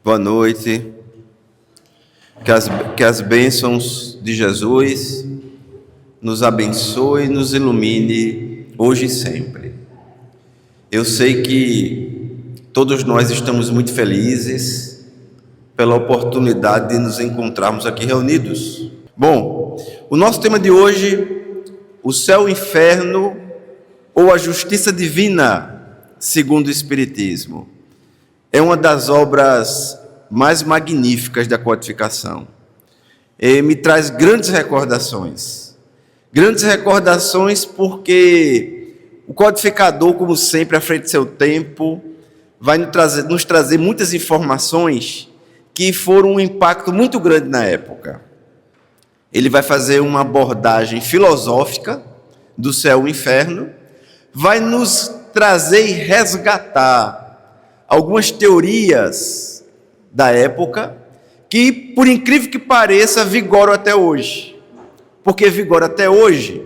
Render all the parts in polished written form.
Boa noite. Que as bênçãos de Jesus nos abençoe e nos ilumine hoje e sempre. Eu sei que todos nós estamos muito felizes pela oportunidade de nos encontrarmos aqui reunidos. Bom, o nosso tema de hoje, o céu e o inferno ou a justiça divina, segundo o Espiritismo, é uma das obras mais magníficas da codificação. E me traz grandes recordações porque o codificador, como sempre, à frente do seu tempo, vai nos trazer muitas informações que foram um impacto muito grande na época. Ele vai fazer uma abordagem filosófica do céu e inferno, vai nos trazer e resgatar algumas teorias da época que, por incrível que pareça, vigoram até hoje. Porque vigora até hoje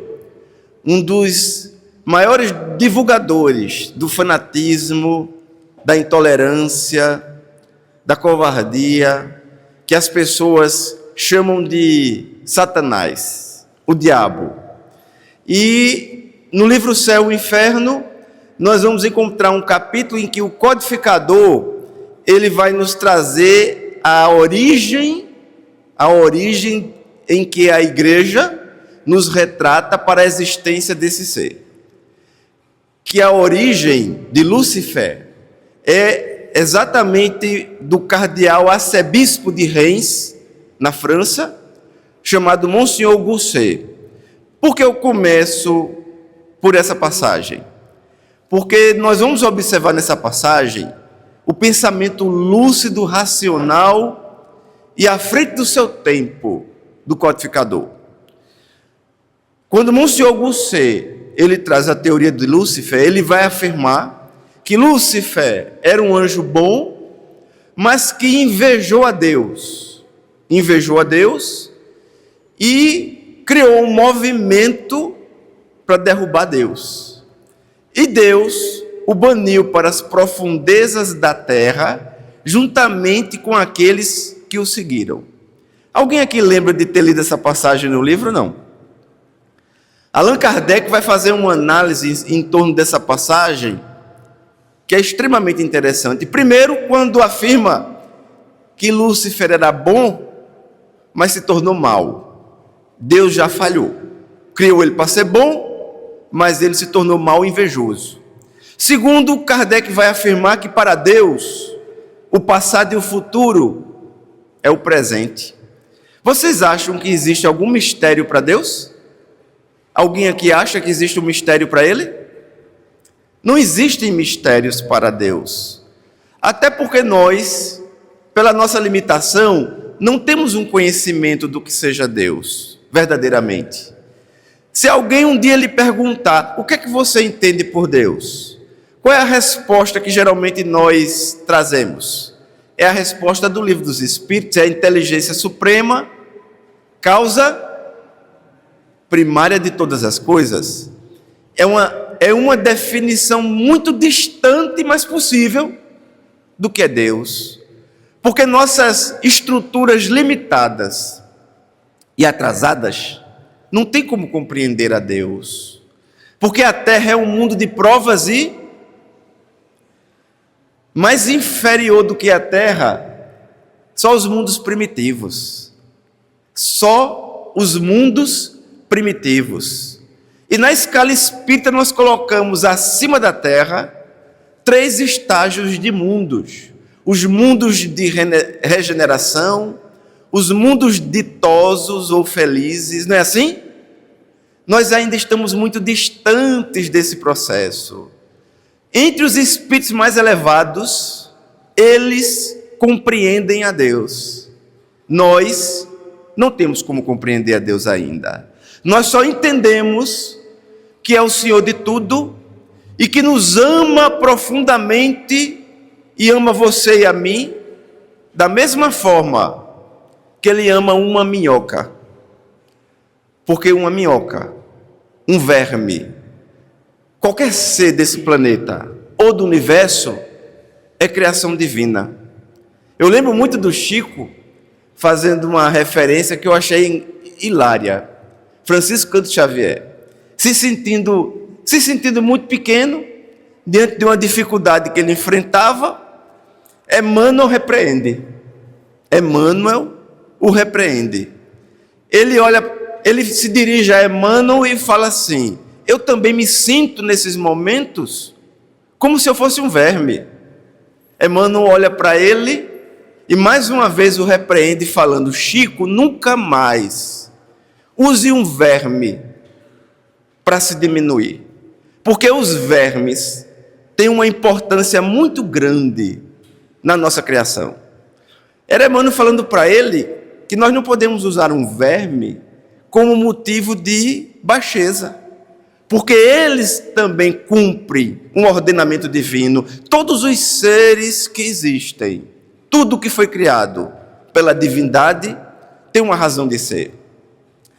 um dos maiores divulgadores do fanatismo, da intolerância, da covardia, que as pessoas chamam de Satanás, o diabo. E no livro Céu e Inferno, nós vamos encontrar um capítulo em que o codificador, ele vai nos trazer a origem em que a igreja nos retrata para a existência desse ser. Que a origem de Lúcifer é exatamente do cardeal arcebispo de Reims, na França, chamado Monsenhor Gosset. Por que eu começo por essa passagem? Porque nós vamos observar nessa passagem o pensamento lúcido, racional e à frente do seu tempo do codificador. Quando Monsenhor Gosset, ele traz a teoria de Lúcifer, ele vai afirmar que Lúcifer era um anjo bom, mas que invejou a Deus e criou um movimento para derrubar Deus. E Deus o baniu para as profundezas da terra, juntamente com aqueles que o seguiram. Alguém aqui lembra de ter lido essa passagem no livro? Não. Allan Kardec vai fazer uma análise em torno dessa passagem, que é extremamente interessante. Primeiro, quando afirma que Lúcifer era bom, mas se tornou mau. Deus já falhou. Criou ele para ser bom, mas ele se tornou mau e invejoso. Segundo, Kardec vai afirmar que para Deus, o passado e o futuro é o presente. Vocês acham que existe algum mistério para Deus? Alguém aqui acha que existe um mistério para Ele? Não existem mistérios para Deus. Até porque nós, pela nossa limitação, não temos um conhecimento do que seja Deus, verdadeiramente. Se alguém um dia lhe perguntar, o que é que você entende por Deus? Qual é a resposta que geralmente nós trazemos? É a resposta do Livro dos Espíritos, é a inteligência suprema, causa primária de todas as coisas. É uma definição muito distante, mas possível, do que é Deus. Porque nossas estruturas limitadas e atrasadas não tem como compreender a Deus. Porque a Terra é um mundo de provas e mais inferior do que a Terra, só os mundos primitivos. Só os mundos primitivos. E na escala espírita nós colocamos acima da Terra 3 estágios de mundos. Os mundos de regeneração, os mundos ditosos ou felizes, não é assim? Nós ainda estamos muito distantes desse processo. Entre os espíritos mais elevados, eles compreendem a Deus. Nós não temos como compreender a Deus ainda. Nós só entendemos que é o Senhor de tudo e que nos ama profundamente e ama você e a mim da mesma forma que Ele ama uma minhoca. Porque uma minhoca, um verme, qualquer ser desse planeta ou do universo é criação divina. Eu lembro muito do Chico fazendo uma referência que eu achei hilária. Francisco Canto Xavier, se sentindo muito pequeno, diante de uma dificuldade que ele enfrentava, Emmanuel o repreende. Ele se dirige a Emmanuel e fala assim: eu também me sinto nesses momentos como se eu fosse um verme. Emmanuel olha para ele e mais uma vez o repreende, falando: Chico, nunca mais use um verme para se diminuir, porque os vermes têm uma importância muito grande na nossa criação. Era Emmanuel falando para ele que nós não podemos usar um verme como motivo de baixeza, porque eles também cumprem um ordenamento divino. Todos os seres que existem, tudo que foi criado pela divindade, tem uma razão de ser.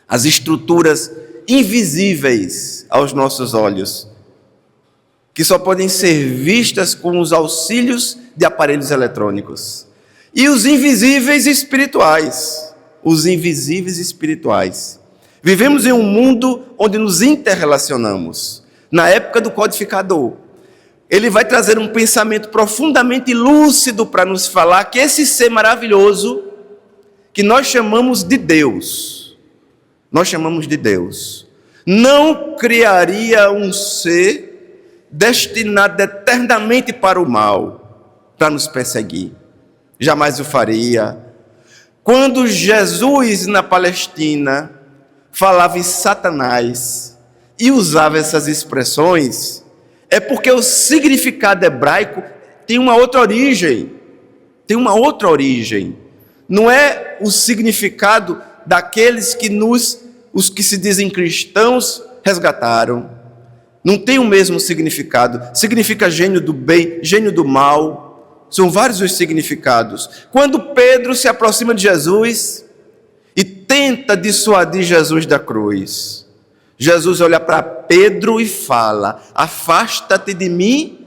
As estruturas invisíveis aos nossos olhos, que só podem ser vistas com os auxílios de aparelhos eletrônicos. E os invisíveis espirituais. Vivemos em um mundo onde nos interrelacionamos. Na época do codificador, ele vai trazer um pensamento profundamente lúcido para nos falar que esse ser maravilhoso, que nós chamamos de Deus, não criaria um ser destinado eternamente para o mal, para nos perseguir. Jamais o faria. Quando Jesus, na Palestina, falava em Satanás e usava essas expressões, é porque o significado hebraico tem uma outra origem. Não é o significado daqueles que os que se dizem cristãos resgataram. Não tem o mesmo significado. Significa gênio do bem, gênio do mal. São vários os significados. Quando Pedro se aproxima de Jesus e tenta dissuadir Jesus da cruz, Jesus olha para Pedro e fala: afasta-te de mim,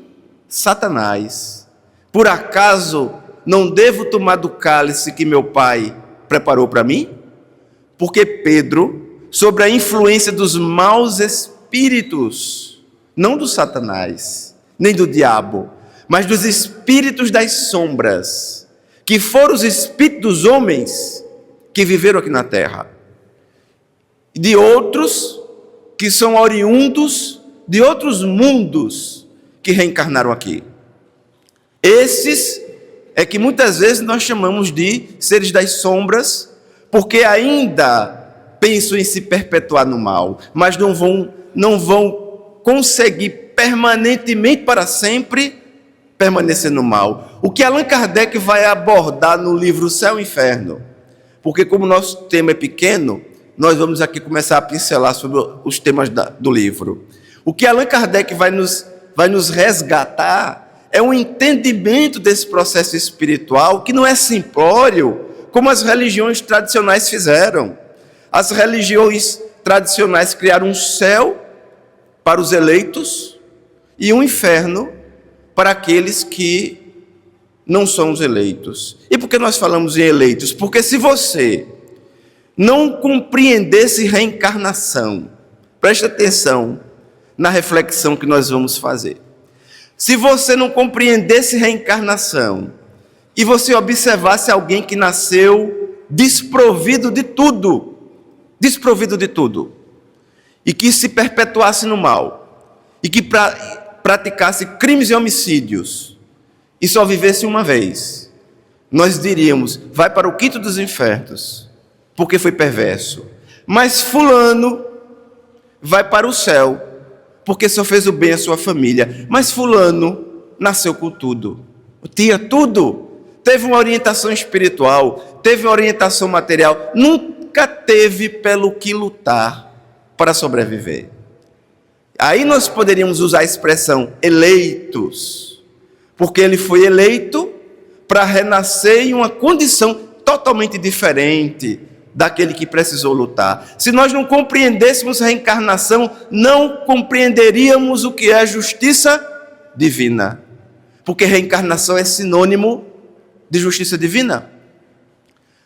Satanás. Por acaso não devo tomar do cálice que meu pai preparou para mim? Porque Pedro, sob a influência dos maus espíritos, não do Satanás, nem do diabo, mas dos espíritos das sombras, que foram os espíritos dos homens que viveram aqui na terra, e de outros que são oriundos de outros mundos que reencarnaram aqui. Esses é que muitas vezes nós chamamos de seres das sombras, porque ainda pensam em se perpetuar no mal, mas não vão conseguir permanentemente, para sempre, permanecer no mal. O que Allan Kardec vai abordar no livro Céu e Inferno, porque como o nosso tema é pequeno, nós vamos aqui começar a pincelar sobre os temas do livro. O que Allan Kardec vai nos resgatar é um entendimento desse processo espiritual que não é simplório, como as religiões tradicionais fizeram. As religiões tradicionais criaram um céu para os eleitos e um inferno para aqueles que não são os eleitos. E por que nós falamos em eleitos? Porque se você não compreendesse reencarnação, preste atenção na reflexão que nós vamos fazer. Se você não compreendesse reencarnação e você observasse alguém que nasceu desprovido de tudo, e que se perpetuasse no mal, e que praticasse crimes e homicídios, e só vivesse uma vez, nós diríamos: vai para o quinto dos infernos, porque foi perverso. Mas fulano vai para o céu, porque só fez o bem à sua família. Mas fulano nasceu com tudo, tinha tudo, teve uma orientação espiritual, teve uma orientação material, nunca teve pelo que lutar para sobreviver. Aí nós poderíamos usar a expressão eleitos, porque ele foi eleito para renascer em uma condição totalmente diferente daquele que precisou lutar. Se nós não compreendêssemos a reencarnação, não compreenderíamos o que é a justiça divina, porque reencarnação é sinônimo de justiça divina.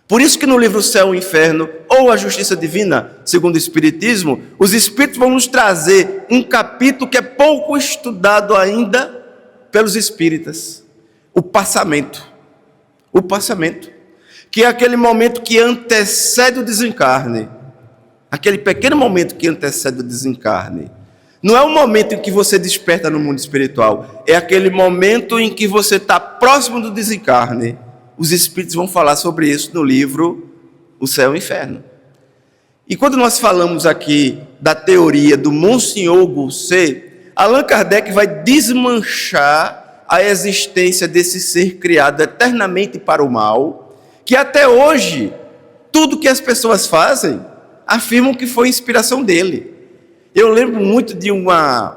Por isso que no livro Céu e Inferno, ou a Justiça Divina, segundo o Espiritismo, os Espíritos vão nos trazer um capítulo que é pouco estudado ainda pelos Espíritas. O passamento. O passamento. Que é aquele momento que antecede o desencarne. Aquele pequeno momento que antecede o desencarne. Não é o momento em que você desperta no mundo espiritual. É aquele momento em que você está próximo do desencarne. Os Espíritos vão falar sobre isso no livro O Céu e o Inferno. E quando nós falamos aqui da teoria do Monsenhor Gousset, Allan Kardec vai desmanchar a existência desse ser criado eternamente para o mal, que até hoje, tudo que as pessoas fazem, afirmam que foi inspiração dele. Eu lembro muito de uma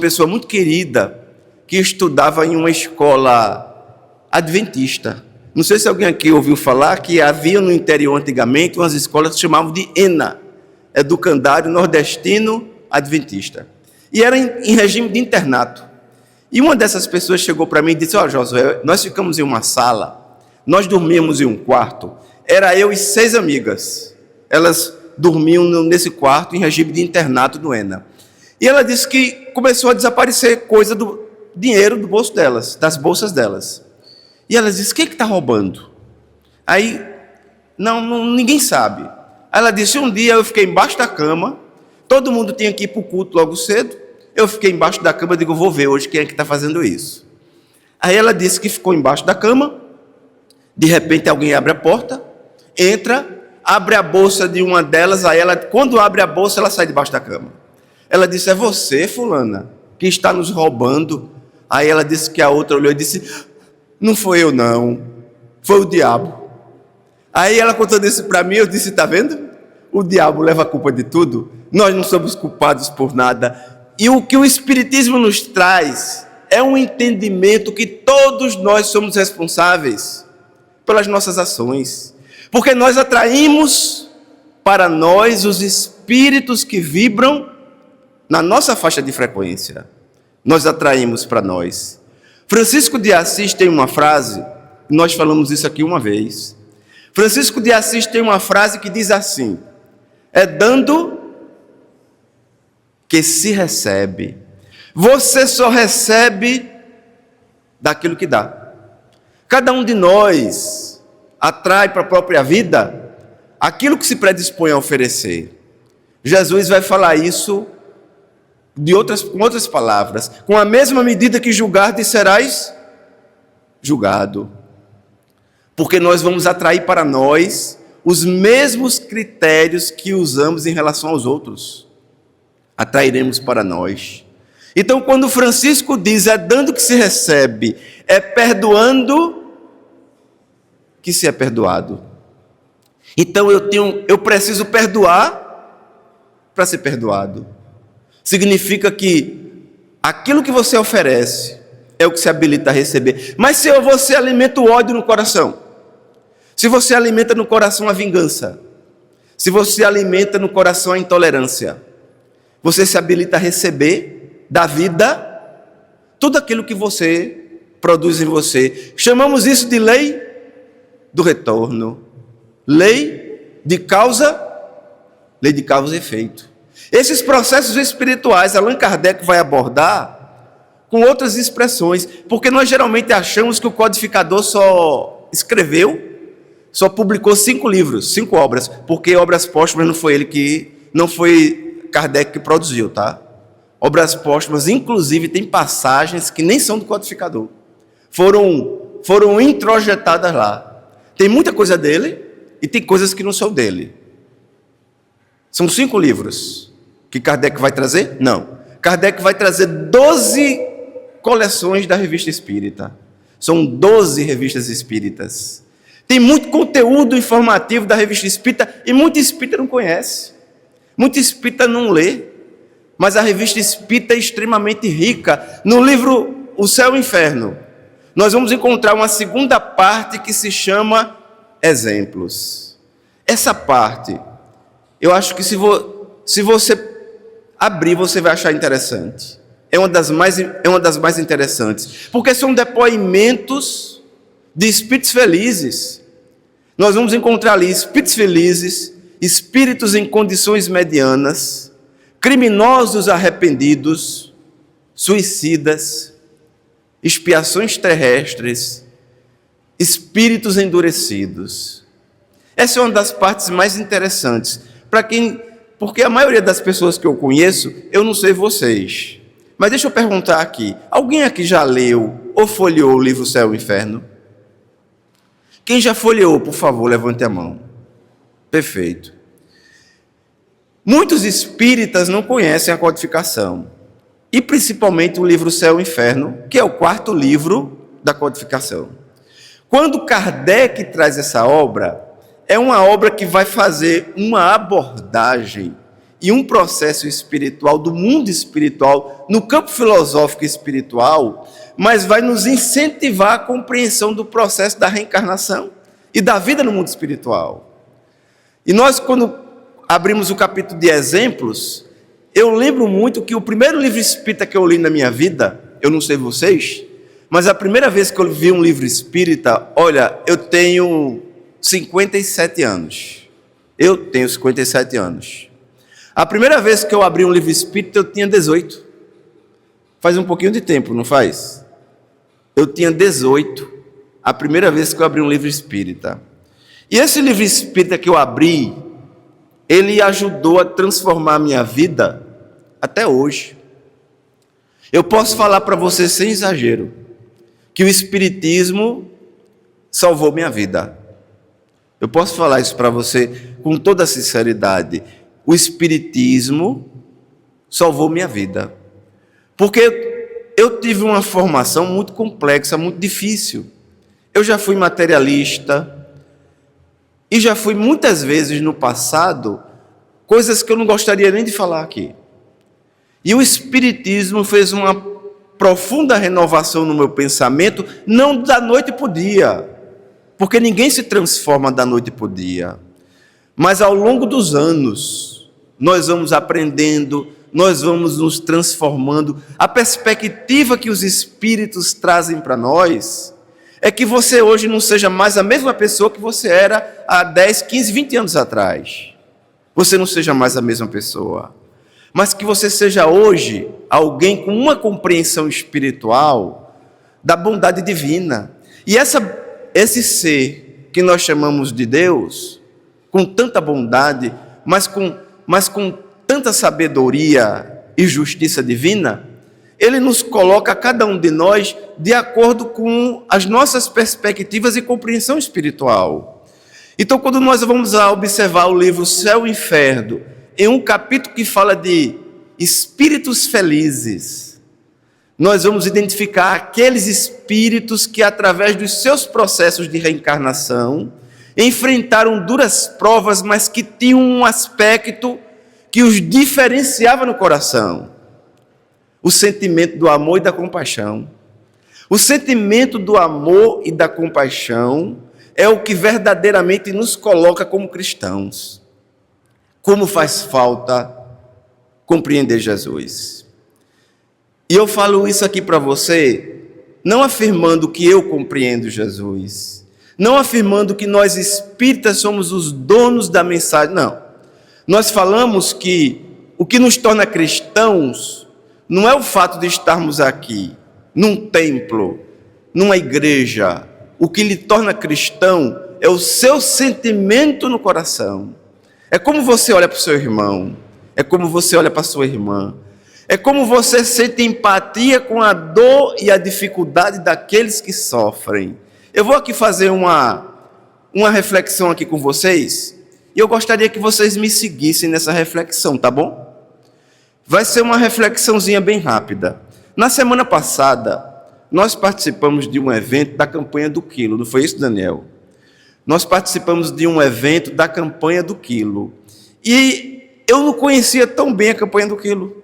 pessoa muito querida, que estudava em uma escola adventista. Não sei se alguém aqui ouviu falar que havia no interior antigamente umas escolas que se chamavam de ENA, Educandário Nordestino Adventista. E era em regime de internato. E uma dessas pessoas chegou para mim e disse: Josué, nós ficamos em uma sala, nós dormíamos em um quarto, era eu e 6 amigas. Elas dormiam nesse quarto em regime de internato do ENA. E ela disse que começou a desaparecer coisa do dinheiro do bolso delas, das bolsas delas. E ela disse: quem é que está roubando? Aí, ninguém sabe. Aí ela disse: um dia eu fiquei embaixo da cama, todo mundo tinha que ir para o culto logo cedo, eu fiquei embaixo da cama e digo: vou ver hoje quem é que está fazendo isso. Aí ela disse que ficou embaixo da cama, de repente alguém abre a porta, entra, abre a bolsa de uma delas, aí ela, quando abre a bolsa, ela sai debaixo da cama. Ela disse: é você, fulana, que está nos roubando? Aí ela disse que a outra olhou e disse: não foi eu não, foi o diabo. Aí ela contando isso para mim, eu disse: está vendo? O diabo leva a culpa de tudo, nós não somos culpados por nada. E o que o Espiritismo nos traz é um entendimento que todos nós somos responsáveis pelas nossas ações, porque nós atraímos para nós os espíritos que vibram na nossa faixa de frequência. Nós atraímos para nós. Francisco de Assis tem uma frase, nós falamos isso aqui uma vez. Francisco de Assis tem uma frase que diz assim: é dando que se recebe. Você só recebe daquilo que dá. Cada um de nós atrai para a própria vida aquilo que se predispõe a oferecer. Jesus vai falar isso com outras palavras: com a mesma medida que julgardes, serás julgado. Porque nós vamos atrair para nós os mesmos critérios que usamos em relação aos outros. Atrairemos para nós. Então, quando Francisco diz: é dando que se recebe, é perdoando que se é perdoado. Então eu preciso perdoar para ser perdoado. Significa que aquilo que você oferece é o que se habilita a receber. Mas se você alimenta o ódio no coração, se você alimenta no coração a vingança, se você alimenta no coração a intolerância, você se habilita a receber da vida tudo aquilo que você produz em você. Chamamos isso de lei do retorno, lei de causa e efeito. Esses processos espirituais, Allan Kardec vai abordar com outras expressões, porque nós geralmente achamos que o codificador só publicou 5 livros, 5 obras, porque obras póstumas não foi Kardec que produziu, tá? Obras póstumas, inclusive, tem passagens que nem são do codificador, foram introjetadas lá. Tem muita coisa dele e tem coisas que não são dele. São 5 livros que Kardec vai trazer? Não. Kardec vai trazer 12 coleções da Revista Espírita. São 12 revistas espíritas. Tem muito conteúdo informativo da Revista Espírita e muito espírita não conhece. Muito espírita não lê. Mas a Revista Espírita é extremamente rica. No livro O Céu e o Inferno, nós vamos encontrar uma segunda parte que se chama Exemplos. Essa parte, eu acho que se você abrir, você vai achar interessante. É uma das mais interessantes, porque são depoimentos de espíritos felizes. Nós vamos encontrar ali espíritos felizes, espíritos em condições medianas, criminosos arrependidos, suicidas, expiações terrestres, espíritos endurecidos. Essa é uma das partes mais interessantes. Porque a maioria das pessoas que eu conheço, eu não sei vocês. Mas deixa eu perguntar aqui. Alguém aqui já leu ou folheou o livro Céu e Inferno? Quem já folheou, por favor, levante a mão. Perfeito. Muitos espíritas não conhecem a codificação. E principalmente o livro Céu e Inferno, que é o 4º livro da codificação. Quando Kardec traz essa obra, é uma obra que vai fazer uma abordagem e um processo espiritual do mundo espiritual, no campo filosófico espiritual, mas vai nos incentivar a compreensão do processo da reencarnação e da vida no mundo espiritual. E nós, quando abrimos o capítulo de exemplos, eu lembro muito que o primeiro livro espírita que eu li na minha vida, eu não sei vocês, mas a primeira vez que eu vi um livro espírita, olha, eu tenho 57 anos. Eu tenho 57 anos. A primeira vez que eu abri um livro espírita, eu tinha 18. Faz um pouquinho de tempo, não faz? Eu tinha 18, a primeira vez que eu abri um livro espírita. E esse livro espírita que eu abri, ele ajudou a transformar a minha vida até hoje. Eu posso falar para você sem exagero, que o espiritismo salvou minha vida. Eu posso falar isso para você com toda a sinceridade. O espiritismo salvou minha vida. Porque eu tive uma formação muito complexa, muito difícil. Eu já fui materialista e já fui muitas vezes no passado coisas que eu não gostaria nem de falar aqui. E o espiritismo fez uma profunda renovação no meu pensamento, não da noite para o dia, porque ninguém se transforma da noite para o dia. Mas ao longo dos anos, nós vamos aprendendo, nós vamos nos transformando. A perspectiva que os espíritos trazem para nós é que você hoje não seja mais a mesma pessoa que você era há 10, 15, 20 anos atrás. Você não seja mais a mesma pessoa. Mas que você seja hoje alguém com uma compreensão espiritual da bondade divina. E esse ser que nós chamamos de Deus, com tanta bondade, mas com tanta sabedoria e justiça divina, ele nos coloca, cada um de nós, de acordo com as nossas perspectivas e compreensão espiritual. Então, quando nós vamos observar o livro Céu e Inferno, em um capítulo que fala de espíritos felizes, nós vamos identificar aqueles espíritos que, através dos seus processos de reencarnação, enfrentaram duras provas, mas que tinham um aspecto que os diferenciava no coração. O sentimento do amor e da compaixão. O sentimento do amor e da compaixão é o que verdadeiramente nos coloca como cristãos. Como faz falta compreender Jesus. E eu falo isso aqui para você, não afirmando que eu compreendo Jesus, não afirmando que nós espíritas somos os donos da mensagem, não. Nós falamos que o que nos torna cristãos não é o fato de estarmos aqui, num templo, numa igreja. O que lhe torna cristão é o seu sentimento no coração. É como você olha para o seu irmão, é como você olha para a sua irmã, é como você sente empatia com a dor e a dificuldade daqueles que sofrem. Eu vou aqui fazer uma reflexão aqui com vocês, e eu gostaria que vocês me seguissem nessa reflexão, tá bom? Vai ser uma reflexãozinha bem rápida. Na semana passada, nós participamos de um evento da campanha do quilo, não foi isso, Daniel? Nós participamos de um evento da campanha do quilo. E eu não conhecia tão bem a campanha do quilo.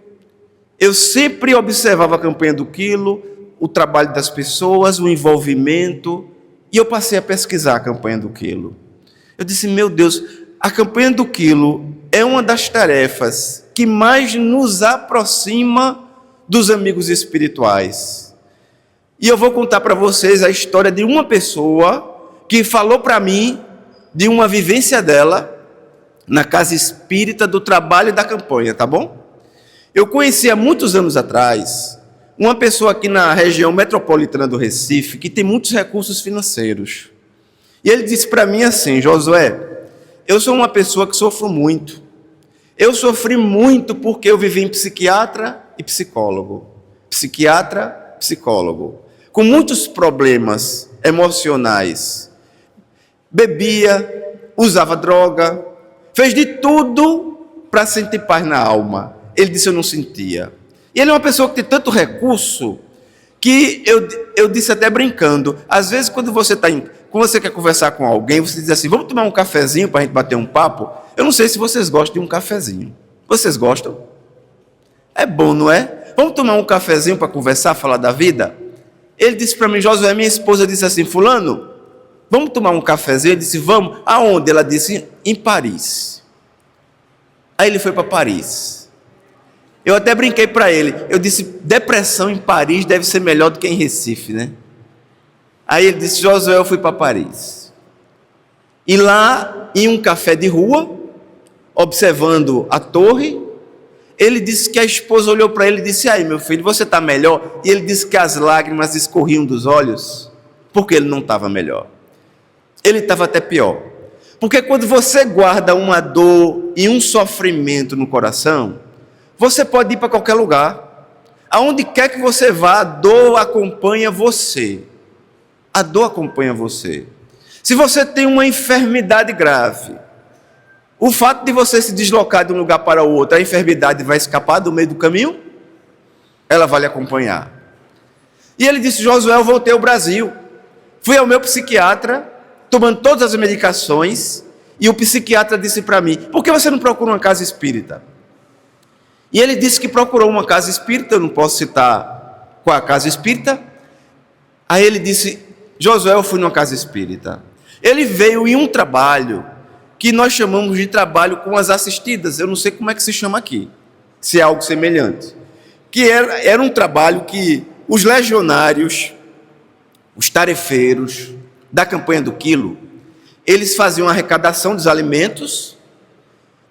Eu sempre observava a campanha do quilo, o trabalho das pessoas, o envolvimento, e eu passei a pesquisar a campanha do quilo. Eu disse, meu Deus, a campanha do quilo é uma das tarefas que mais nos aproxima dos amigos espirituais. E eu vou contar para vocês a história de uma pessoa que falou para mim de uma vivência dela na casa espírita do trabalho e da campanha, tá bom? Eu conheci há muitos anos atrás uma pessoa aqui na região metropolitana do Recife que tem muitos recursos financeiros. E ele disse para mim assim: Josué, eu sou uma pessoa que sofro muito. Eu sofri muito porque eu vivi em psiquiatra e psicólogo. Psiquiatra, psicólogo. Com muitos problemas emocionais. Bebia, usava droga, fez de tudo para sentir paz na alma. Ele disse: eu não sentia. E ele é uma pessoa que tem tanto recurso que eu disse até brincando, às vezes quando você quer conversar com alguém, você diz assim: vamos tomar um cafezinho para a gente bater um papo? Eu não sei se vocês gostam de um cafezinho. Vocês gostam? É bom, não é? Vamos tomar um cafezinho para conversar, falar da vida? Ele disse para mim: Josué, minha esposa disse assim: fulano, vamos tomar um cafezinho? Ele disse: vamos. Aonde? Ela disse: em Paris. Aí ele foi para Paris. Eu até brinquei para ele, eu disse: depressão em Paris deve ser melhor do que em Recife, né? Aí ele disse: Josué, eu fui para Paris. E lá, em um café de rua, observando a torre, ele disse que a esposa olhou para ele e disse: aí, meu filho, você está melhor? E ele disse que as lágrimas escorriam dos olhos, porque ele não estava melhor. Ele estava até pior. Porque quando você guarda uma dor e um sofrimento no coração, você pode ir para qualquer lugar. Aonde quer que você vá, a dor acompanha você. A dor acompanha você. Se você tem uma enfermidade grave, o fato de você se deslocar de um lugar para o outro, a enfermidade vai escapar do meio do caminho? Ela vai lhe acompanhar. E ele disse: Josué, eu voltei ao Brasil. Fui ao meu psiquiatra, tomando todas as medicações, e o psiquiatra disse para mim: por que você não procura uma casa espírita? E ele disse que procurou uma casa espírita, eu não posso citar qual a casa espírita. Aí ele disse: Josué, eu fui numa casa espírita. Ele veio em um trabalho que nós chamamos de trabalho com as assistidas. Eu não sei como é que se chama aqui, se é algo semelhante. Que era um trabalho que os legionários, os tarefeiros da campanha do quilo, eles faziam a arrecadação dos alimentos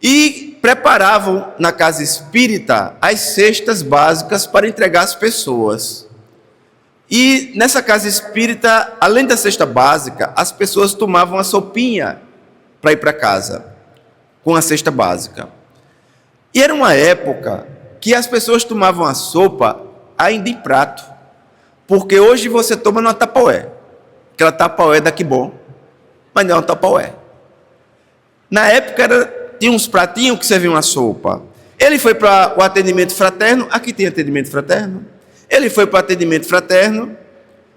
e preparavam na casa espírita as cestas básicas para entregar às pessoas. E nessa casa espírita, além da cesta básica, as pessoas tomavam a sopinha para ir para casa, com a cesta básica. E era uma época que as pessoas tomavam a sopa ainda em prato, porque hoje você toma numa Tupperware, aquela Tupperware da Que Bom, mas não é uma Tupperware. Na época tinha uns pratinhos que serviam a sopa. Ele foi para o atendimento fraterno, aqui tem atendimento fraterno. Ele foi para o atendimento fraterno,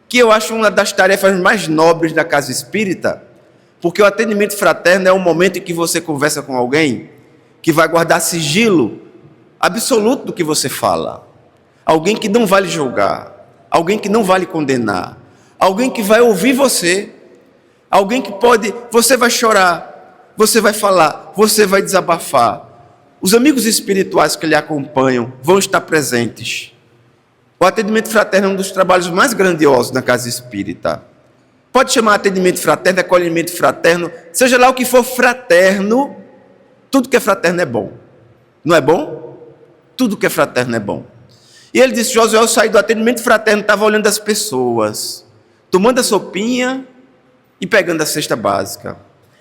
que eu acho uma das tarefas mais nobres da casa espírita, porque o atendimento fraterno é o momento em que você conversa com alguém que vai guardar sigilo absoluto do que você fala. Alguém que não vai lhe julgar, alguém que não vai lhe condenar, alguém que vai ouvir você, alguém que pode, você vai chorar, você vai falar, você vai desabafar. Os amigos espirituais que lhe acompanham vão estar presentes. O atendimento fraterno é um dos trabalhos mais grandiosos na casa espírita. Pode chamar atendimento fraterno, acolhimento fraterno, seja lá o que for fraterno, tudo que é fraterno é bom. Não é bom? Tudo que é fraterno é bom. E ele disse: Josué, eu saí do atendimento fraterno, estava olhando as pessoas, tomando a sopinha e pegando a cesta básica.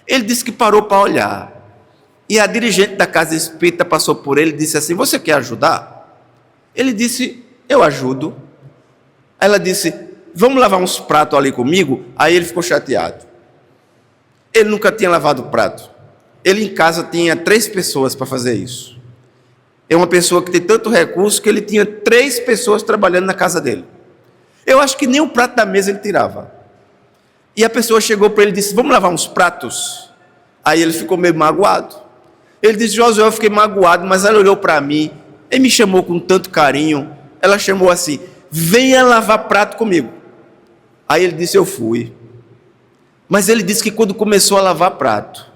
Ele disse que parou para olhar. E a dirigente da casa espírita passou por ele e disse assim: você quer ajudar? Ele disse: eu ajudo. Ela disse: vamos lavar uns pratos ali comigo? Aí ele ficou chateado. Ele nunca tinha lavado prato. Ele em casa tinha 3 pessoas para fazer isso. É uma pessoa que tem tanto recurso que ele tinha 3 pessoas trabalhando na casa dele. Eu acho que nem o prato da mesa ele tirava. E a pessoa chegou para ele e disse: vamos lavar uns pratos? Aí ele ficou meio magoado. Ele disse: Josué, eu fiquei magoado, mas ela olhou para mim e me chamou com tanto carinho. Ela chamou assim: venha lavar prato comigo. Aí ele disse: eu fui. Mas ele disse que quando começou a lavar prato,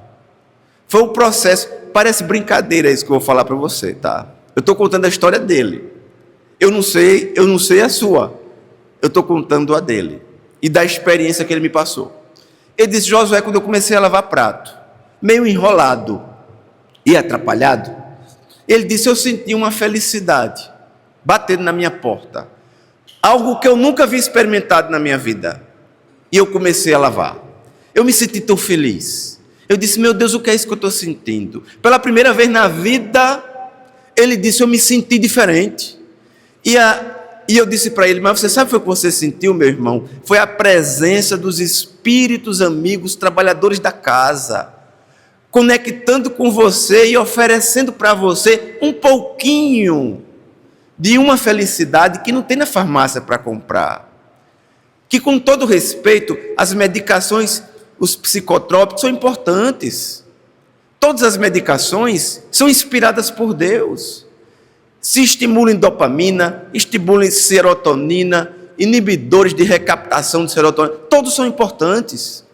foi um processo, parece brincadeira isso que eu vou falar para você, tá? Eu estou contando a história dele. Eu não sei a sua. eu estou contando a dele e da experiência que ele me passou. Ele disse: Josué, quando eu comecei a lavar prato, meio enrolado e atrapalhado, ele disse: eu senti uma felicidade batendo na minha porta, algo que eu nunca havia experimentado na minha vida. E eu comecei a lavar. Eu me senti tão feliz. Eu disse: meu Deus, o que é isso que eu estou sentindo? Pela primeira vez na vida, ele disse: eu me senti diferente. E eu disse para ele: mas você sabe o que você sentiu, meu irmão? Foi a presença dos espíritos amigos, trabalhadores da casa, conectando com você e oferecendo para você um pouquinho de uma felicidade que não tem na farmácia para comprar. Que, com todo respeito, as medicações, os psicotrópicos são importantes. Todas as medicações são inspiradas por Deus. Se estimulam dopamina, estimulam serotonina, inibidores de recaptação de serotonina, todos são importantes.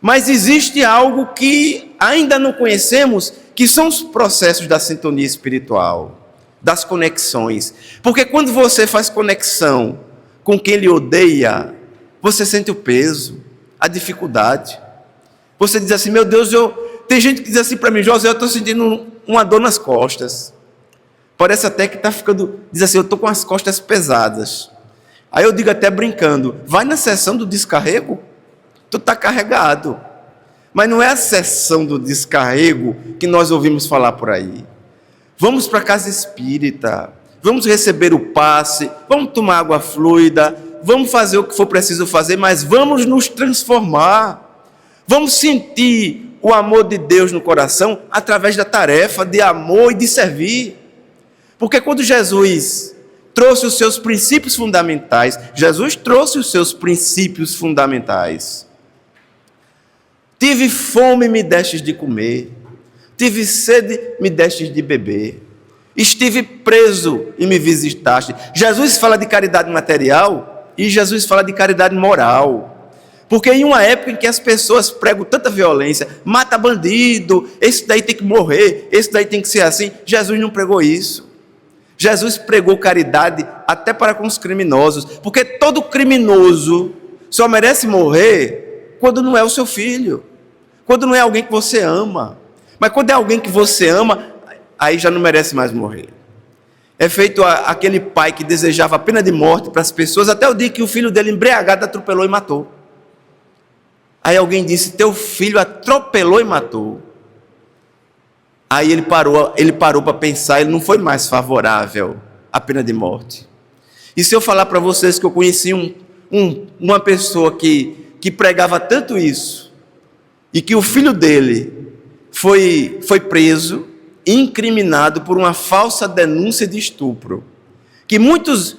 Mas existe algo que ainda não conhecemos, que são os processos da sintonia espiritual, das conexões. Porque quando você faz conexão com quem lhe odeia, você sente o peso, a dificuldade. Você diz assim: meu Deus, tem gente que diz assim para mim: José, eu estou sentindo uma dor nas costas. Parece até que está ficando, diz assim: eu estou com as costas pesadas. Aí eu digo até brincando: vai na sessão do descarrego, tu está carregado. Mas não é a sessão do descarrego que nós ouvimos falar por aí. Vamos para a casa espírita, vamos receber o passe, vamos tomar água fluida, vamos fazer o que for preciso fazer, mas vamos nos transformar. Vamos sentir o amor de Deus no coração através da tarefa de amor e de servir. Porque quando Jesus trouxe os seus princípios fundamentais, tive fome, me destes de comer, tive sede, me destes de beber, estive preso e me visitaste. Jesus fala de caridade material e Jesus fala de caridade moral. Porque em uma época em que as pessoas pregam tanta violência, mata bandido, esse daí tem que morrer, esse daí tem que ser assim, Jesus não pregou isso. Jesus pregou caridade até para com os criminosos, porque todo criminoso só merece morrer quando não é o seu filho, quando não é alguém que você ama. Mas quando é alguém que você ama, aí já não merece mais morrer. É feito aquele pai que desejava a pena de morte para as pessoas, até o dia que o filho dele, embriagado, atropelou e matou. Aí alguém disse: teu filho atropelou e matou. Aí ele parou para pensar, ele não foi mais favorável à pena de morte. E se eu falar para vocês que eu conheci uma pessoa que pregava tanto isso, e que o filho dele foi preso, incriminado por uma falsa denúncia de estupro, que muitos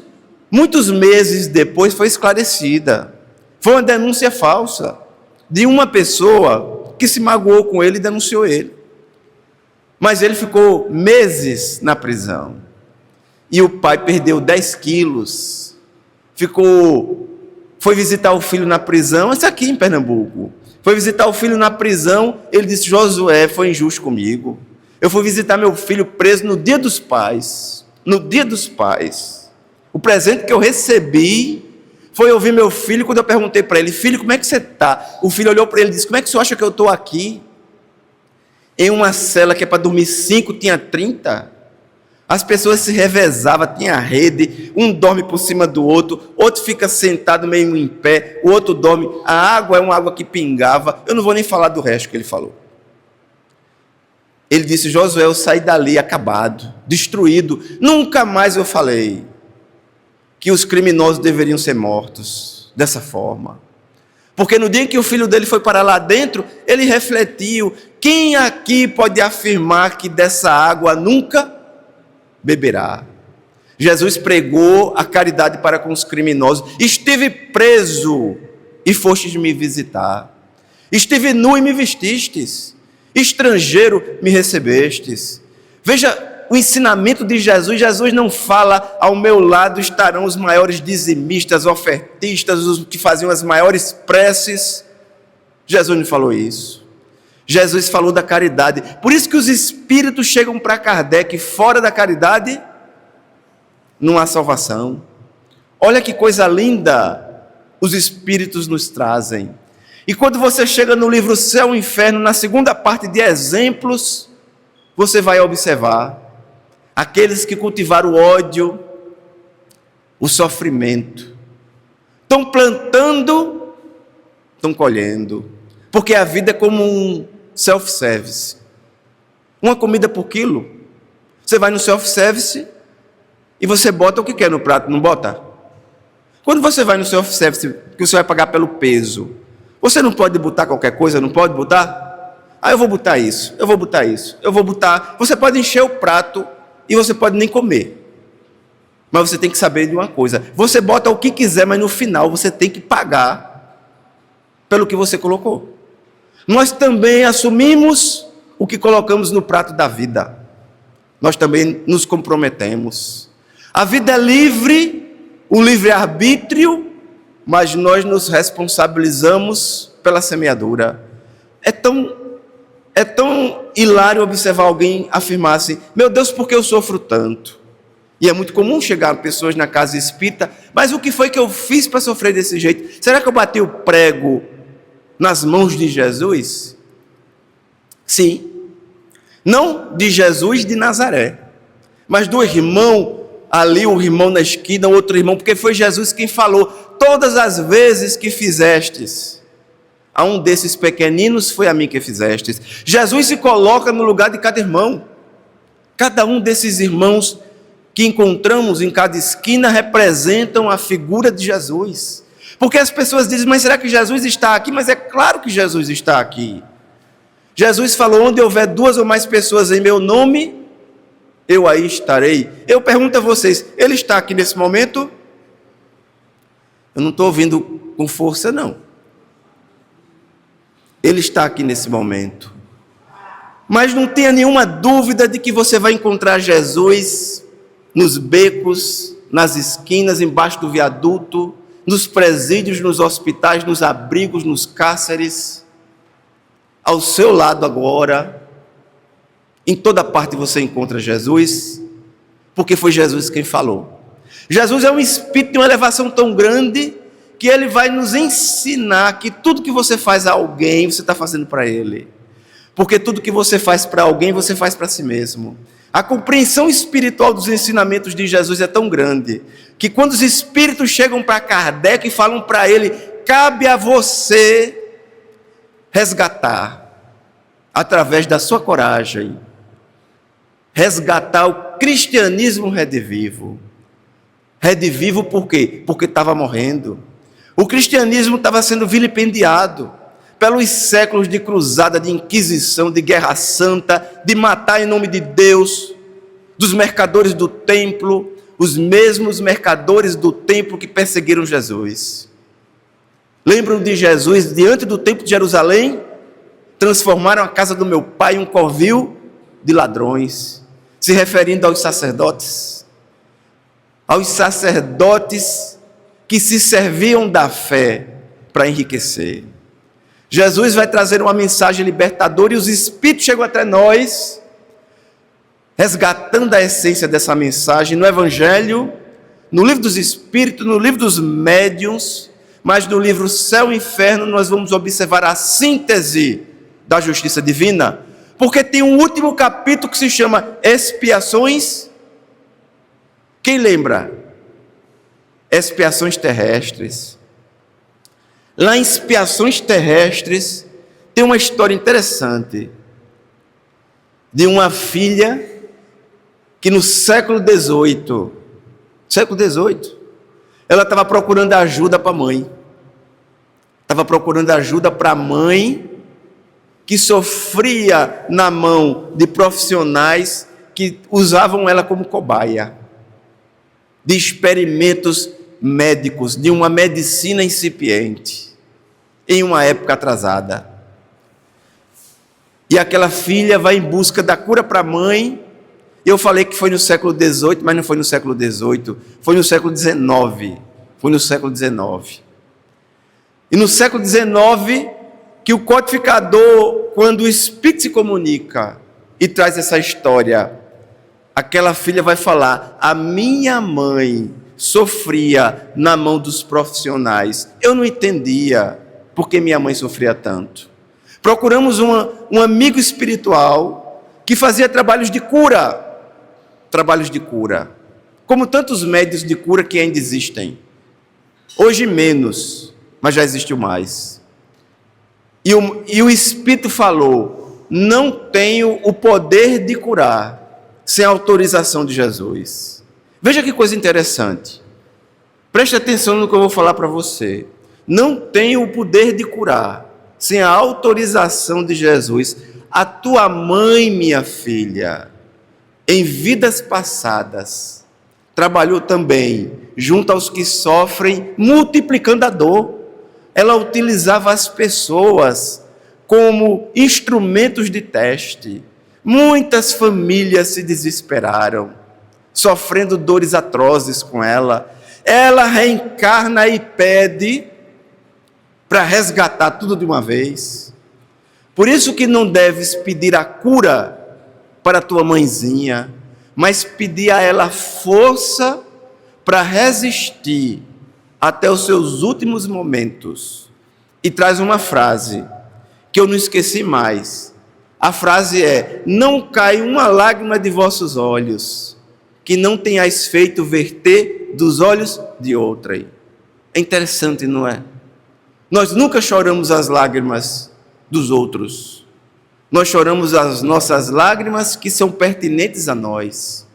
meses depois foi esclarecida. Foi uma denúncia falsa de uma pessoa que se magoou com ele e denunciou ele. Mas ele ficou meses na prisão. E o pai perdeu 10 quilos. Foi visitar o filho na prisão, isso aqui em Pernambuco. Foi visitar o filho na prisão, ele disse: Josué foi injusto comigo. Eu fui visitar meu filho preso no Dia dos Pais. No Dia dos Pais. O presente que eu recebi foi ouvir meu filho, quando eu perguntei para ele: filho, como é que você está? O filho olhou para ele e disse: como é que você acha que eu estou aqui? Em uma cela que é para dormir 5, tinha 30. As pessoas se revezavam, tinha rede, um dorme por cima do outro fica sentado meio em pé, o outro dorme. A água é uma água que pingava. Eu não vou nem falar do resto que ele falou. Ele disse: Josué, eu saí dali acabado, destruído. Nunca mais eu falei que os criminosos deveriam ser mortos dessa forma. Porque no dia em que o filho dele foi para lá dentro, ele refletiu: quem aqui pode afirmar que dessa água nunca beberá? Jesus pregou a caridade para com os criminosos. Estive preso e fostes me visitar. Estive nu e me vestistes. Estrangeiro me recebestes. Veja o ensinamento de Jesus. Jesus não fala: ao meu lado estarão os maiores dizimistas, ofertistas, os que faziam as maiores preces. Jesus não falou isso. Jesus falou da caridade. Por isso que os espíritos chegam para Kardec: fora da caridade não há salvação. Olha que coisa linda os Espíritos nos trazem. E quando você chega no livro Céu e Inferno, na segunda parte de exemplos, você vai observar aqueles que cultivaram o ódio, o sofrimento. Estão plantando, estão colhendo. Porque a vida é como um self-service. Uma comida por quilo. Você vai no self-service e você bota o que quer no prato, não bota? Quando você vai no self-service, que você vai pagar pelo peso, você não pode botar qualquer coisa, não pode botar? Eu vou botar isso, eu vou botar isso, eu vou botar... Você pode encher o prato e você pode nem comer. Mas você tem que saber de uma coisa. Você bota o que quiser, mas no final você tem que pagar pelo que você colocou. Nós também assumimos o que colocamos no prato da vida. Nós também nos comprometemos. A vida é livre, o livre-arbítrio, mas nós nos responsabilizamos pela semeadura. É tão hilário observar alguém afirmar assim: meu Deus, por que eu sofro tanto? E é muito comum chegar pessoas na casa espírita: mas o que foi que eu fiz para sofrer desse jeito? Será que eu bati o prego nas mãos de Jesus? Sim. Não de Jesus de Nazaré, mas do irmão ali, o irmão na esquina, o outro irmão, porque foi Jesus quem falou: todas as vezes que fizestes a um desses pequeninos, foi a mim que fizestes. Jesus se coloca no lugar de cada irmão. Cada um desses irmãos que encontramos em cada esquina representam a figura de Jesus. Porque as pessoas dizem: mas será que Jesus está aqui? Mas é claro que Jesus está aqui. Jesus falou: onde houver 2 ou mais pessoas em meu nome, eu aí estarei. Eu pergunto a vocês: ele está aqui nesse momento? Eu não estou ouvindo com força, não. Ele está aqui nesse momento. Mas não tenha nenhuma dúvida de que você vai encontrar Jesus nos becos, nas esquinas, embaixo do viaduto, nos presídios, nos hospitais, nos abrigos, nos cárceres. Ao seu lado agora, em toda parte você encontra Jesus, porque foi Jesus quem falou. Jesus é um espírito de uma elevação tão grande que ele vai nos ensinar que tudo que você faz a alguém, você está fazendo para ele. Porque tudo que você faz para alguém, você faz para si mesmo. A compreensão espiritual dos ensinamentos de Jesus é tão grande que quando os espíritos chegam para Kardec e falam para ele: cabe a você resgatar, através da sua coragem, resgatar o cristianismo redivivo. Redivivo por quê? Porque estava morrendo. O cristianismo estava sendo vilipendiado pelos séculos de cruzada, de inquisição, de guerra santa, de matar em nome de Deus, dos mercadores do templo, os mesmos mercadores do templo que perseguiram Jesus. Lembram de Jesus diante do templo de Jerusalém? Transformaram a casa do meu pai em um covil de ladrões, se referindo aos sacerdotes que se serviam da fé para enriquecer. Jesus vai trazer uma mensagem libertadora e os Espíritos chegam até nós, resgatando a essência dessa mensagem no Evangelho, no Livro dos Espíritos, no Livro dos Médiuns, mas no livro Céu e Inferno nós vamos observar a síntese da justiça divina, porque tem um último capítulo que se chama Expiações. Quem lembra? Expiações terrestres. Lá em Expiações terrestres tem uma história interessante de uma filha que no século XVIII, ela estava procurando ajuda para a mãe. Estava procurando ajuda para a mãe que sofria na mão de profissionais que usavam ela como cobaia, de experimentos médicos, de uma medicina incipiente, em uma época atrasada. E aquela filha vai em busca da cura para a mãe. Eu falei que foi no século XVIII, mas não foi no século XVIII, foi no século XIX. Foi no século XIX. E no século XIX, que o codificador, quando o Espírito se comunica e traz essa história, aquela filha vai falar: a minha mãe sofria na mão dos profissionais. Eu não entendia por que minha mãe sofria tanto. Procuramos um amigo espiritual que fazia trabalhos de cura. Trabalhos de cura. Como tantos médios de cura que ainda existem. Hoje menos, mas já existiu mais. E o Espírito falou: não tenho o poder de curar sem a autorização de Jesus. Veja que coisa interessante. Preste atenção no que eu vou falar para você. Não tenho o poder de curar sem a autorização de Jesus. A tua mãe, minha filha, em vidas passadas, trabalhou também junto aos que sofrem, multiplicando a dor. Ela utilizava as pessoas como instrumentos de teste. Muitas famílias se desesperaram, sofrendo dores atrozes com ela. Ela reencarna e pede para resgatar tudo de uma vez. Por isso que não deves pedir a cura para tua mãezinha, mas pedir a ela força para resistir até os seus últimos momentos. E traz uma frase que eu não esqueci mais. A frase é: não cai uma lágrima de vossos olhos, que não tenhais feito verter dos olhos de outrem. É interessante, não é? Nós nunca choramos as lágrimas dos outros. Nós choramos as nossas lágrimas que são pertinentes a nós.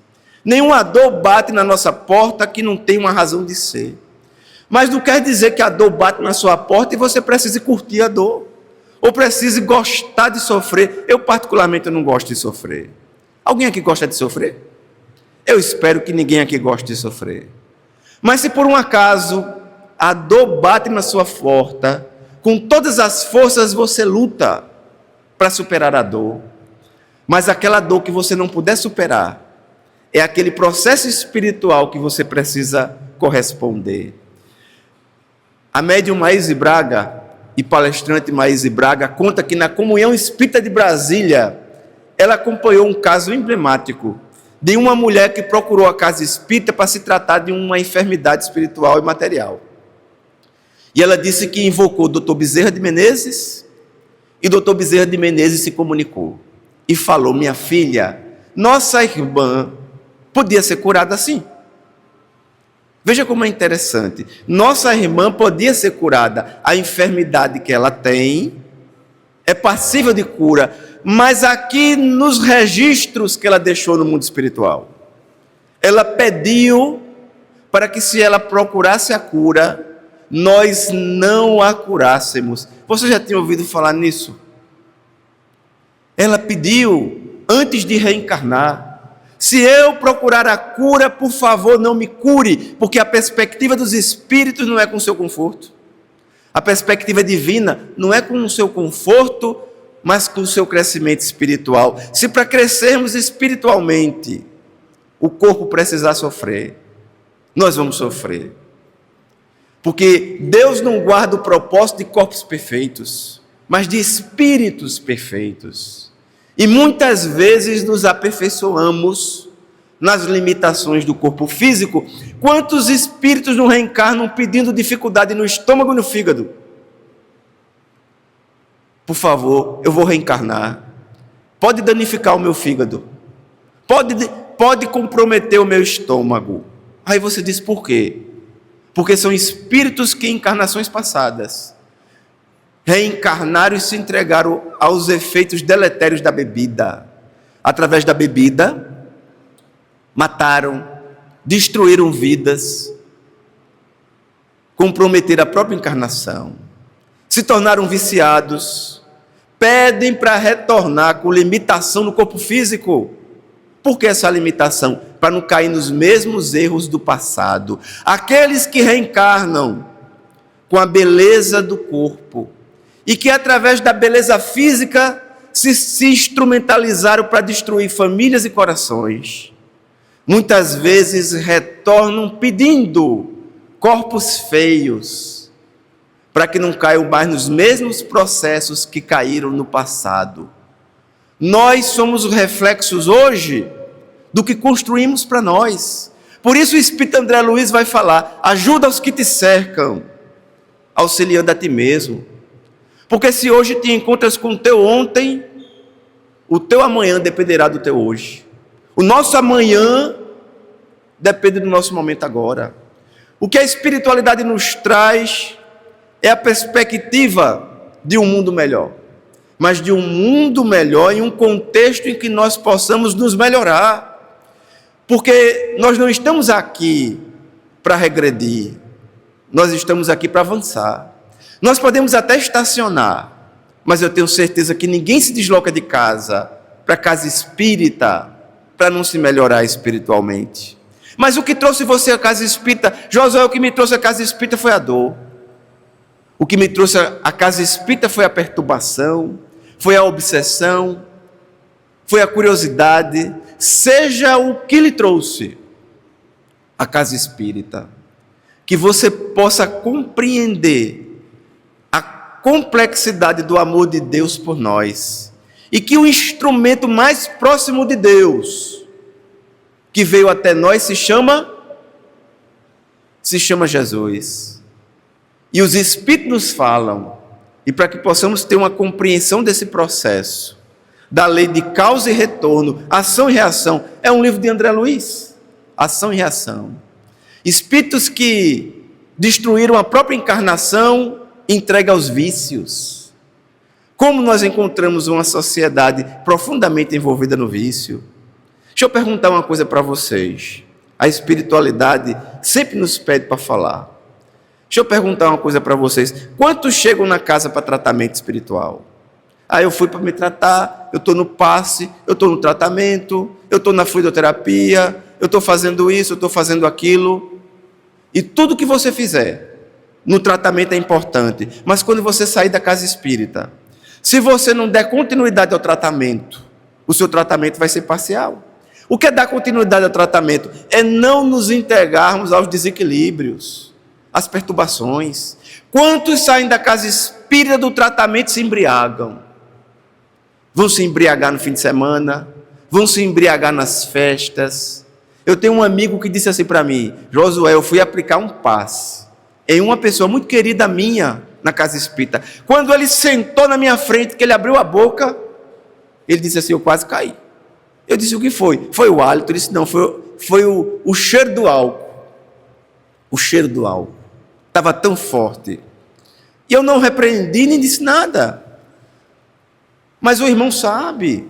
Nenhuma dor bate na nossa porta que não tem uma razão de ser. Mas não quer dizer que a dor bate na sua porta e você precise curtir a dor. Ou precise gostar de sofrer. Eu particularmente não gosto de sofrer. Alguém aqui gosta de sofrer? Eu espero que ninguém aqui goste de sofrer. Mas se por um acaso a dor bate na sua porta, com todas as forças você luta para superar a dor. Mas aquela dor que você não puder superar, é aquele processo espiritual que você precisa corresponder. A médium Maíse Braga e palestrante Maíse Braga conta que na Comunhão Espírita de Brasília, ela acompanhou um caso emblemático de uma mulher que procurou a casa espírita para se tratar de uma enfermidade espiritual e material. E ela disse que invocou o Dr. Bezerra de Menezes, e o Dr. Bezerra de Menezes se comunicou e falou: minha filha, nossa irmã podia ser curada assim. Veja como é interessante. Nossa irmã podia ser curada. A enfermidade que ela tem é passível de cura, mas aqui nos registros que ela deixou no mundo espiritual, ela pediu para que, se ela procurasse a cura, nós não a curássemos. Você já tinha ouvido falar nisso? Ela pediu, antes de reencarnar: se eu procurar a cura, por favor, não me cure, porque a perspectiva dos espíritos não é com o seu conforto. A perspectiva divina não é com o seu conforto, mas com o seu crescimento espiritual. Se para crescermos espiritualmente o corpo precisar sofrer, nós vamos sofrer. Porque Deus não guarda o propósito de corpos perfeitos, mas de espíritos perfeitos. E muitas vezes nos aperfeiçoamos nas limitações do corpo físico. Quantos espíritos não reencarnam pedindo dificuldade no estômago e no fígado? Por favor, eu vou reencarnar. Pode danificar o meu fígado. Pode comprometer o meu estômago. Aí você diz: por quê? Porque são espíritos que em encarnações passadas reencarnaram e se entregaram aos efeitos deletérios da bebida. Através da bebida, mataram, destruíram vidas, comprometeram a própria encarnação, se tornaram viciados, pedem para retornar com limitação no corpo físico. Por que essa limitação? Para não cair nos mesmos erros do passado. Aqueles que reencarnam com a beleza do corpo e que, através da beleza física, se instrumentalizaram para destruir famílias e corações, muitas vezes retornam pedindo corpos feios, para que não caiam mais nos mesmos processos que caíram no passado. Nós somos os reflexos hoje do que construímos para nós. Por isso o Espírito André Luiz vai falar: ajuda os que te cercam, auxiliando a ti mesmo. Porque se hoje te encontras com o teu ontem, o teu amanhã dependerá do teu hoje. O nosso amanhã depende do nosso momento agora. O que a espiritualidade nos traz é a perspectiva de um mundo melhor. Mas de um mundo melhor em um contexto em que nós possamos nos melhorar. Porque nós não estamos aqui para regredir. Nós estamos aqui para avançar. Nós podemos até estacionar, mas eu tenho certeza que ninguém se desloca de casa para casa espírita para não se melhorar espiritualmente. Mas o que trouxe você à casa espírita, Josué, o que me trouxe à casa espírita foi a dor. O que me trouxe à casa espírita foi a perturbação, foi a obsessão, foi a curiosidade. Seja o que lhe trouxe à casa espírita, que você possa compreender a complexidade do amor de Deus por nós, e que o instrumento mais próximo de Deus que veio até nós se chama Jesus. E os Espíritos nos falam, e para que possamos ter uma compreensão desse processo, da lei de causa e retorno, ação e reação, é um livro de André Luiz, Ação e Reação. Espíritos que destruíram a própria encarnação, entregue aos vícios. Como nós encontramos uma sociedade profundamente envolvida no vício? Deixa eu perguntar uma coisa para vocês. A espiritualidade sempre nos pede para falar. Deixa eu perguntar uma coisa para vocês. Quantos chegam na casa para tratamento espiritual? Eu fui para me tratar, eu estou no passe, eu estou no tratamento, eu estou na fluidoterapia, eu estou fazendo isso, eu estou fazendo aquilo. E tudo que você fizer no tratamento é importante. Mas quando você sair da casa espírita, se você não der continuidade ao tratamento, o seu tratamento vai ser parcial. O que é dar continuidade ao tratamento? É não nos entregarmos aos desequilíbrios, às perturbações. Quantos saem da casa espírita do tratamento e se embriagam? Vão se embriagar no fim de semana, vão se embriagar nas festas. Eu tenho um amigo que disse assim para mim: Josué, eu fui aplicar um passe em uma pessoa muito querida minha na casa espírita. Quando ele sentou na minha frente, que ele abriu a boca, ele disse assim: eu quase caí. Eu disse: o que foi? Foi o hálito. Ele disse: não, foi o cheiro do álcool. O cheiro do álcool estava tão forte. E eu não repreendi nem disse nada. Mas o irmão sabe,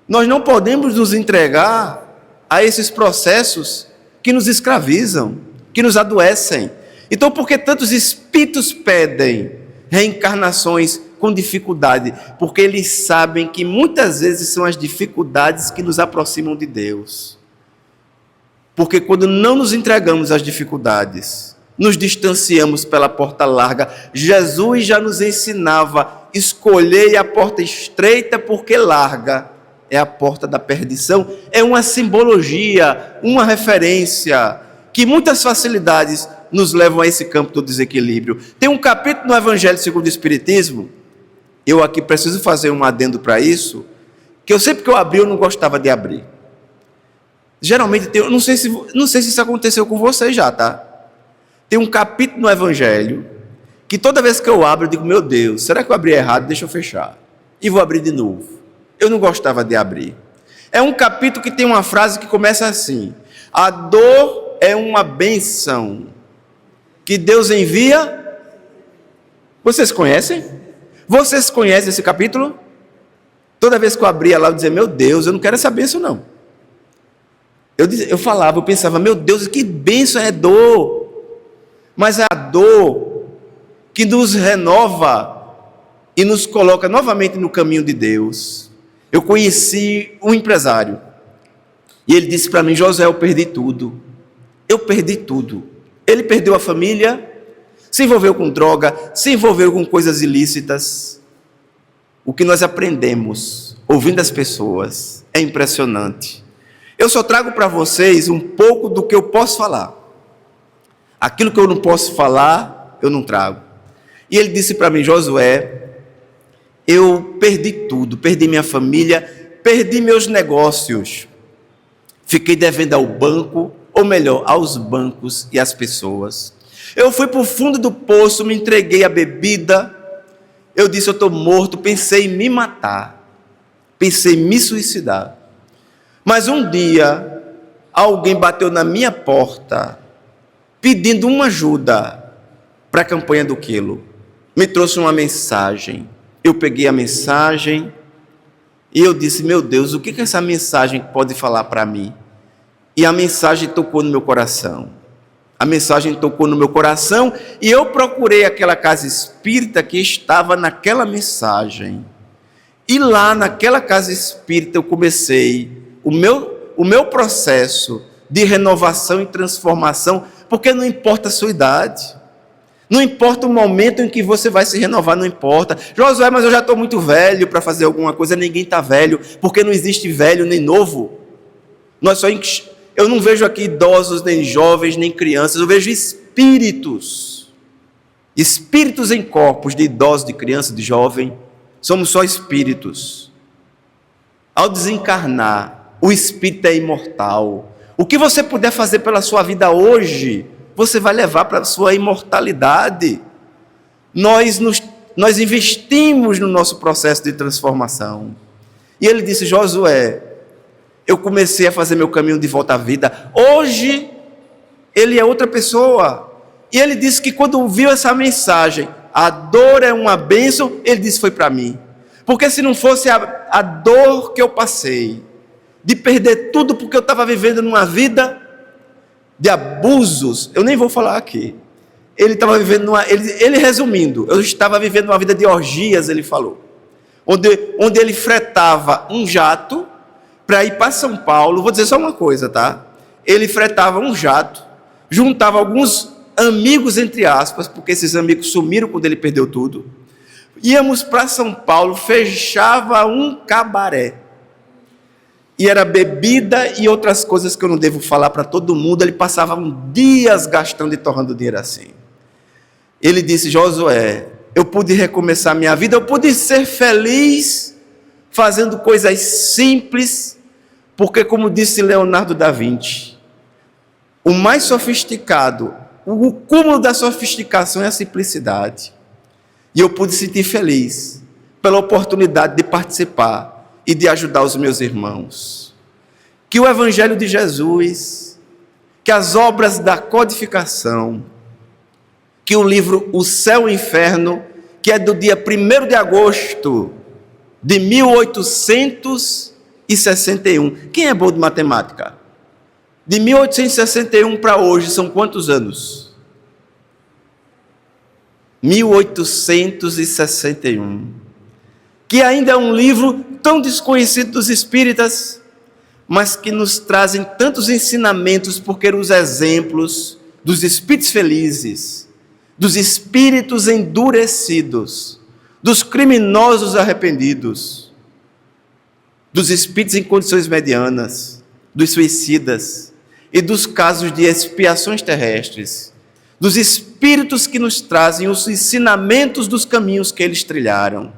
nós não podemos nos entregar a esses processos que nos escravizam, que nos adoecem. Então, por que tantos espíritos pedem reencarnações com dificuldade? Porque eles sabem que muitas vezes são as dificuldades que nos aproximam de Deus. Porque quando não nos entregamos às dificuldades, nos distanciamos pela porta larga. Jesus já nos ensinava: escolhei a porta estreita, porque larga é a porta da perdição. É uma simbologia, uma referência, que muitas facilidades nos levam a esse campo do desequilíbrio. Tem um capítulo no Evangelho segundo o Espiritismo, eu aqui preciso fazer um adendo para isso, que eu sempre que eu abri, eu não gostava de abrir. Geralmente, não sei se isso aconteceu com vocês já, tá? Tem um capítulo no Evangelho, que toda vez que eu abro, eu digo: meu Deus, será que eu abri errado? Deixa eu fechar. E vou abrir de novo. Eu não gostava de abrir. É um capítulo que tem uma frase que começa assim: a dor é uma bênção que Deus envia. Vocês conhecem? Vocês conhecem esse capítulo? Toda vez que eu abria lá, eu dizia: meu Deus, eu não quero essa bênção não. Eu falava, eu pensava: meu Deus, que bênção é dor. Mas é a dor que nos renova e nos coloca novamente no caminho de Deus. Eu conheci um empresário e ele disse para mim: José, eu perdi tudo. Eu perdi tudo. Ele perdeu a família, se envolveu com droga, se envolveu com coisas ilícitas. O que nós aprendemos ouvindo as pessoas é impressionante. Eu só trago para vocês um pouco do que eu posso falar. Aquilo que eu não posso falar, eu não trago. E ele disse para mim: Josué, eu perdi tudo, perdi minha família, perdi meus negócios, fiquei devendo ao banco, ou melhor, aos bancos e às pessoas. Eu fui para o fundo do poço, me entreguei à bebida, eu disse, eu estou morto, pensei em me matar, pensei em me suicidar. Mas um dia, alguém bateu na minha porta, pedindo uma ajuda para a campanha do quilo. Me trouxe uma mensagem, eu peguei a mensagem e eu disse, meu Deus, o que essa mensagem pode falar para mim? E a mensagem tocou no meu coração. A mensagem tocou no meu coração e eu procurei aquela casa espírita que estava naquela mensagem. E lá naquela casa espírita eu comecei o meu processo de renovação e transformação, porque não importa a sua idade. Não importa o momento em que você vai se renovar, não importa. Josué, mas eu já estou muito velho para fazer alguma coisa. Ninguém está velho, porque não existe velho nem novo. Eu não vejo aqui idosos, nem jovens, nem crianças. Eu vejo espíritos. Espíritos em corpos de idosos, de criança, de jovem. Somos só espíritos. Ao desencarnar, o espírito é imortal. O que você puder fazer pela sua vida hoje, você vai levar para a sua imortalidade. Nós investimos no nosso processo de transformação. E ele disse, Josué, eu comecei a fazer meu caminho de volta à vida. Hoje, ele é outra pessoa. E ele disse que quando viu essa mensagem, a dor é uma bênção, ele disse, foi para mim. Porque se não fosse a dor que eu passei, de perder tudo porque eu estava vivendo numa vida de abusos, eu nem vou falar aqui. Ele estava vivendo ele resumindo, eu estava vivendo uma vida de orgias, ele falou. Onde ele fretava um jato para ir para São Paulo. Vou dizer só uma coisa, tá? Ele fretava um jato, juntava alguns amigos, entre aspas, porque esses amigos sumiram quando ele perdeu tudo. Íamos para São Paulo, fechava um cabaré. E era bebida e outras coisas que eu não devo falar para todo mundo. Ele passava dias gastando e torrando dinheiro assim. Ele disse, Josué, eu pude recomeçar minha vida, eu pude ser feliz fazendo coisas simples, porque como disse Leonardo da Vinci, o mais sofisticado, o cúmulo da sofisticação é a simplicidade. E eu pude sentir feliz pela oportunidade de participar e de ajudar os meus irmãos. Que o Evangelho de Jesus, que as obras da codificação, que o livro O Céu e o Inferno, que é do dia 1º de agosto de 1861. Quem é bom de matemática? De 1861 para hoje são quantos anos? 1861. Que ainda é um livro tão desconhecido dos espíritas, mas que nos trazem tantos ensinamentos, porque os exemplos dos espíritos felizes, dos espíritos endurecidos, dos criminosos arrependidos, dos espíritos em condições medianas, dos suicidas e dos casos de expiações terrestres, dos espíritos que nos trazem os ensinamentos dos caminhos que eles trilharam.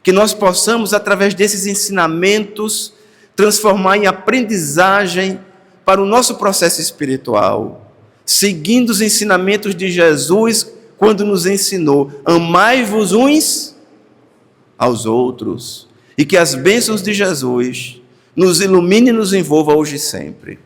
Que nós possamos, através desses ensinamentos, transformar em aprendizagem para o nosso processo espiritual, seguindo os ensinamentos de Jesus, quando nos ensinou, amai-vos uns aos outros, e que as bênçãos de Jesus nos ilumine e nos envolva hoje e sempre.